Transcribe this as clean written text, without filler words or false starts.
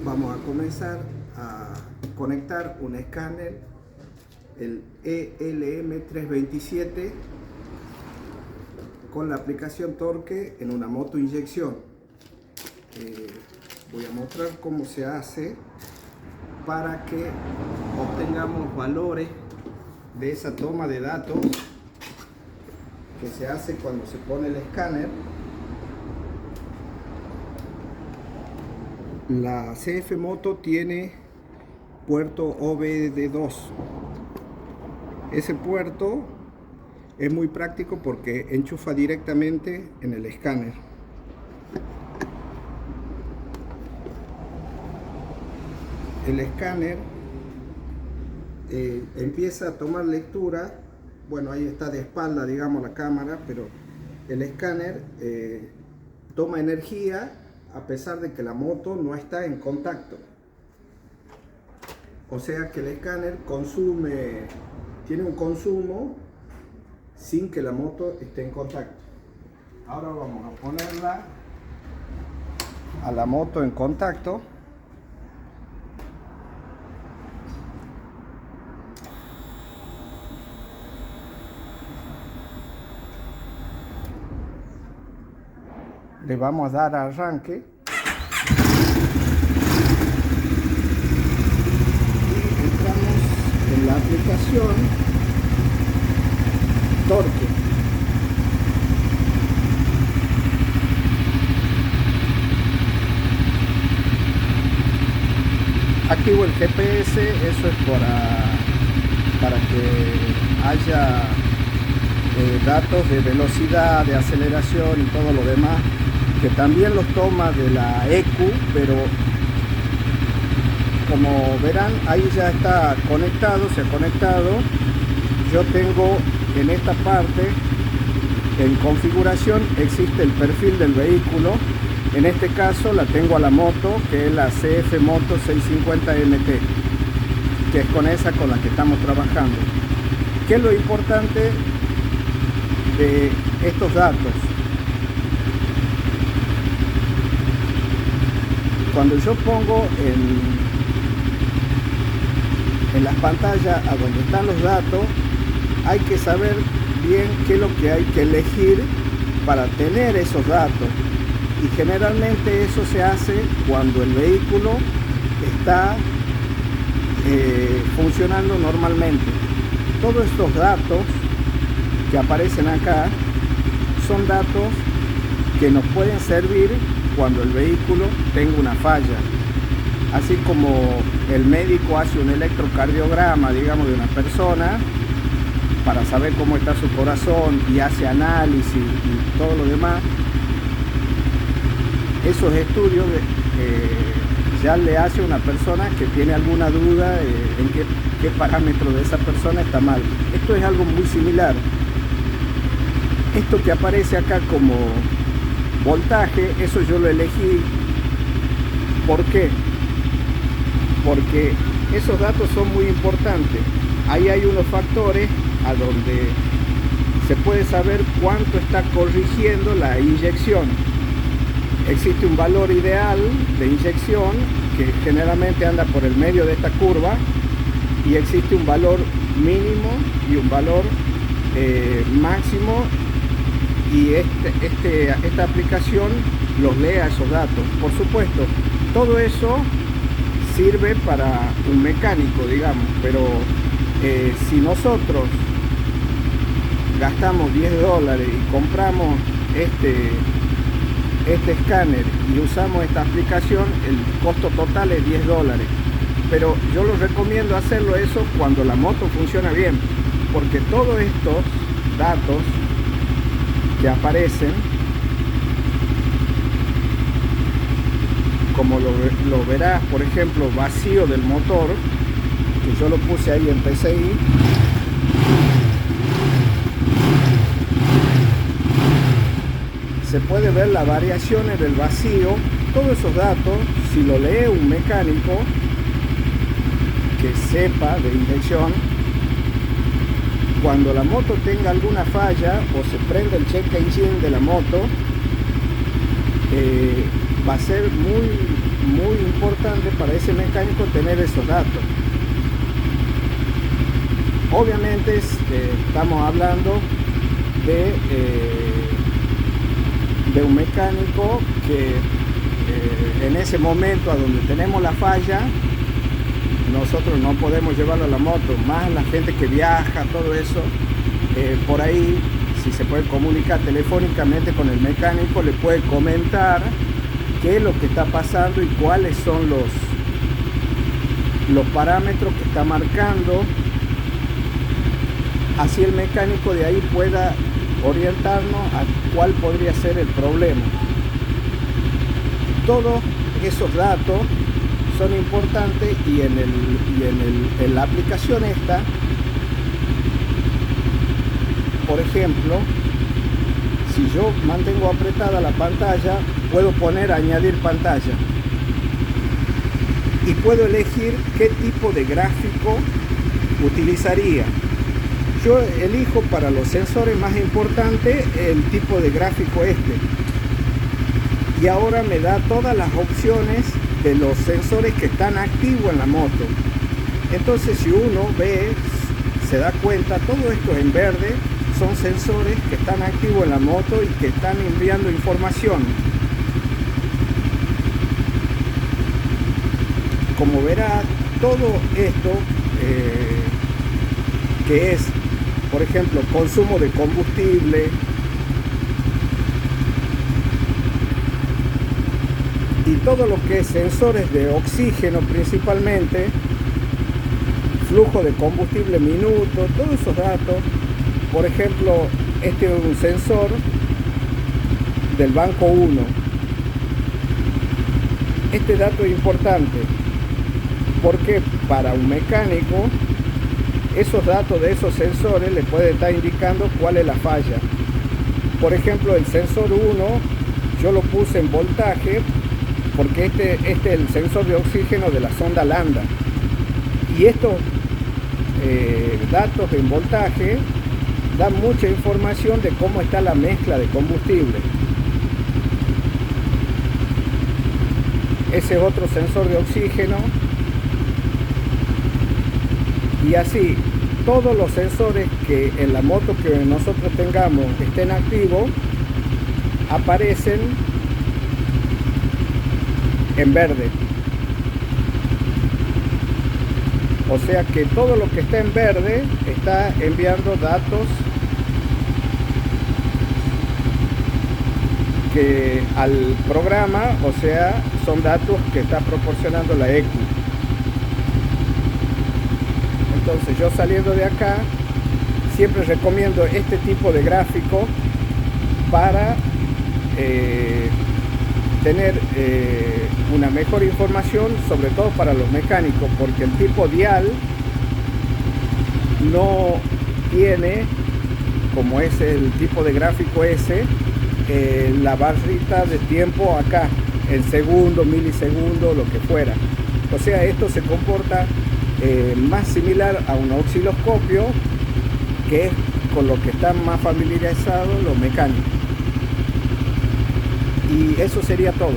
vamos a comenzar a conectar un escáner, el ELM327, con la aplicación Torque en una moto inyección. Voy a mostrar cómo se hace para que obtengamos valores de esa toma de datos que se hace cuando se pone el escáner. La CF Moto tiene puerto OBD2. Ese puerto es muy práctico porque enchufa directamente en el escáner. El escáner empieza a tomar lectura. Bueno, ahí está de espalda, digamos, la cámara, pero el escáner toma energía a pesar de que la moto no está en contacto. O sea que el escáner tiene un consumo sin que la moto esté en contacto. Ahora vamos a ponerla a la moto en contacto. Le vamos a dar arranque y entramos en la aplicación Torque. Activo el GPS, eso es para que haya datos de velocidad, de aceleración y todo lo demás, que también los toma de la ECU, pero como verán ahí ya está conectado, se ha conectado. Yo tengo en esta parte, en configuración, existe el perfil del vehículo. En este caso la tengo a la moto, que es la CF Moto 650 MT, que es con esa con la que estamos trabajando. ¿Qué es lo importante de estos datos? Cuando yo pongo en las pantallas a donde están los datos, hay que saber bien qué es lo que hay que elegir para tener esos datos, y generalmente eso se hace cuando el vehículo está funcionando normalmente. Todos estos datos que aparecen acá son datos que nos pueden servir cuando el vehículo tenga una falla, así como el médico hace un electrocardiograma, digamos, de una persona para saber cómo está su corazón y hace análisis y todo lo demás. Esos estudios ya le hace a una persona que tiene alguna duda en qué parámetro de esa persona está mal. Esto es algo muy similar. Esto que aparece acá como voltaje, eso yo lo elegí. ¿Por qué? Porque esos datos son muy importantes. Ahí hay unos factores a donde se puede saber cuánto está corrigiendo la inyección. Existe un valor ideal de inyección que generalmente anda por el medio de esta curva, y existe un valor mínimo y un valor máximo, y esta aplicación los lee a esos datos. Por supuesto, todo eso sirve para un mecánico, digamos, pero si nosotros gastamos $10 y compramos este escáner y usamos esta aplicación, el costo total es $10. Pero yo lo recomiendo hacerlo eso cuando la moto funciona bien, porque todos estos datos que aparecen, como lo verás, por ejemplo, vacío del motor, que yo lo puse ahí en PCI, se puede ver las variaciones del vacío. Todos esos datos, si lo lee un mecánico que sepa de inyección, cuando la moto tenga alguna falla o se prenda el check engine de la moto, va a ser muy importante para ese mecánico tener esos datos. Obviamente estamos hablando de un mecánico que en ese momento a donde tenemos la falla, nosotros no podemos llevarlo a la moto, más la gente que viaja, todo eso, por ahí, si se puede comunicar telefónicamente con el mecánico, le puede comentar qué es lo que está pasando y cuáles son los parámetros que está marcando, así el mecánico de ahí pueda orientarnos a cuál podría ser el problema. Todos esos datos son importantes y en la aplicación esta, por ejemplo, si yo mantengo apretada la pantalla, puedo poner añadir pantalla y puedo elegir qué tipo de gráfico utilizaría. Yo elijo para los sensores más importantes el tipo de gráfico y ahora me da todas las opciones de los sensores que están activos en la moto. Entonces, si uno ve, se da cuenta, todo esto en verde son sensores que están activos en la moto y que están enviando información. Como verá, todo esto que es, por ejemplo, consumo de combustible, y todo lo que es sensores de oxígeno principalmente, flujo de combustible minuto, todos esos datos. Por ejemplo, este es un sensor del banco 1. Este dato es importante porque para un mecánico esos datos de esos sensores le puede estar indicando cuál es la falla. Por ejemplo, el sensor 1 yo lo puse en voltaje porque este es el sensor de oxígeno de la sonda Lambda, y estos datos en voltaje dan mucha información de cómo está la mezcla de combustible. Ese es otro sensor de oxígeno, y así todos los sensores que en la moto que nosotros tengamos estén activos aparecen en verde. O sea que todo lo que está en verde está enviando datos que al programa, o sea, son datos que está proporcionando la ECU. Entonces, yo saliendo de acá siempre recomiendo este tipo de gráfico para tener una mejor información, sobre todo para los mecánicos, porque el tipo dial no tiene, como es el tipo de gráfico ese, la barrita de tiempo acá, en segundo, milisegundo, lo que fuera. O sea, esto se comporta más similar a un osciloscopio, que es con lo que están más familiarizados los mecánicos. Y eso sería todo.